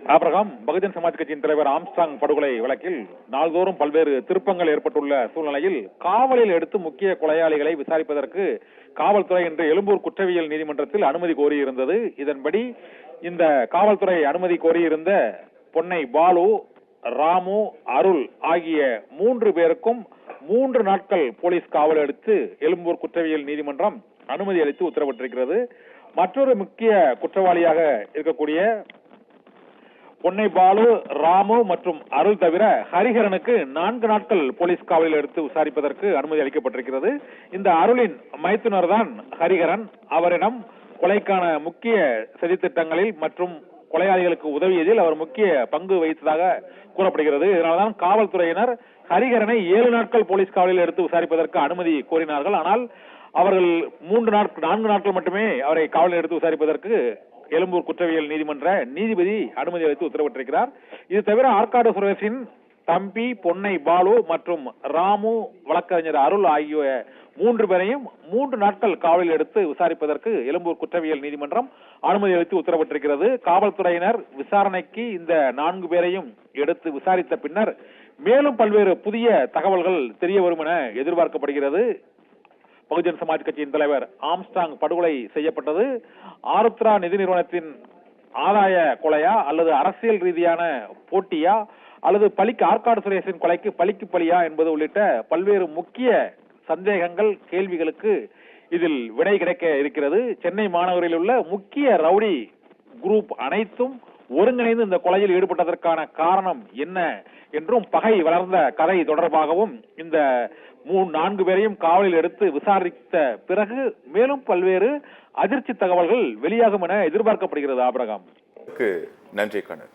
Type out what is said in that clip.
Abraham, Bahujan Samaj கட்சியின் தலைவர் Armstrong படுகொலை வழக்கில் நாள்தோறும் பல்வேறு திருப்பங்கள் ஏற்பட்டுள்ள சூழ்நிலையில் காவலில் எடுத்து முக்கிய கொலையாளிகளை விசாரிப்பதற்கு காவல்துறை இன்று எழும்பூர் குற்றவியல் நீதிமன்றத்தில் அனுமதி கோரியிருந்தது. இதன்படி இந்த காவல்துறை அனுமதி கோரியிருந்த பொன்னை பாலு, ராமு, அருள் ஆகிய 3 பேருக்கும் 3 நாட்கள் போலீஸ் காவல் எடுத்து எழும்பூர் குற்றவியல் நீதிமன்றம் அனுமதி அளித்து உத்தரவிட்டிருக்கிறது. மற்றொரு முக்கிய குற்றவாளியாக இருக்கக்கூடிய பொன்னை பாலு, ராமு மற்றும் அருள் தவிர ஹரிஹரனுக்கு 4 நாட்கள் போலீஸ் காவலில் எடுத்து விசாரிப்பதற்கு அனுமதி அளிக்கப்பட்டிருக்கிறது. இந்த அருளின் மைத்துனர் தான் ஹரிஹரன். அவரிடம் கொலைக்கான முக்கிய சதித்திட்டங்களில் மற்றும் கொலையாளிகளுக்கு உதவியதில் அவர் முக்கிய பங்கு வகித்ததாக கூறப்படுகிறது. இதனால்தான் காவல்துறையினர் ஹரிஹரனை 7 நாட்கள் போலீஸ் காவலில் எடுத்து விசாரிப்பதற்கு அனுமதி கோரினார்கள். ஆனால் அவர்கள் 4 நாட்கள் மட்டுமே அவரை காவலில் எடுத்து விசாரிப்பதற்கு எழும்பூர் குற்றவியல் நீதிமன்ற நீதிபதி அனுமதி அளித்து உத்தரவிட்டிருக்கிறார். இது தவிர ஆற்காடு சுரேஷின் தம்பி பொன்னை பாலு மற்றும் ராமு, வழக்கறிஞர் அருள் ஆகிய 3 பேரையும் 3 நாட்கள் காவலில் எடுத்து விசாரிப்பதற்கு எழும்பூர் குற்றவியல் நீதிமன்றம் அனுமதி அளித்து உத்தரவிட்டிருக்கிறது. காவல்துறையினர் விசாரணைக்கு இந்த 4 பேரையும் எடுத்து விசாரித்த பின்னர் மேலும் பல்வேறு புதிய தகவல்கள் தெரிய வரும் என எதிர்பார்க்கப்படுகிறது. பகுஜன் சமாஜ் கட்சியின் தலைவர் ஆம்ஸ்ட்ராங் படுகொலை செய்யப்பட்டது ஆருத்ரா நிதி நிறுவனத்தின் ஆதாய கொலையா அல்லது அரசியல் ரீதியான போட்டியா அல்லது ஆற்காடு சுரேஷின் கொலைக்கு பழிக்கு பழியா என்பது உள்ளிட்ட பல்வேறு முக்கிய சந்தேகங்கள், கேள்விகளுக்கு இதில் விடை கிடைக்க இருக்கிறது. சென்னை மாநகரில் உள்ள முக்கிய ரவுடி குரூப் அனைத்தும் ஒருங்கிணைந்து இந்த கொலையில் ஈடுபட்டதற்கான காரணம் என்ன என்றும் பகை வளர்ந்த கதை தொடர்பாகவும் இந்த 4 பேரையும் காவலில் எடுத்து விசாரித்த பிறகு மேலும் பல்வேறு அதிர்ச்சி தகவல்கள் வெளியாகும் என எதிர்பார்க்கப்படுகிறது. ஆபிரகாம், நன்றி கண்ணன்.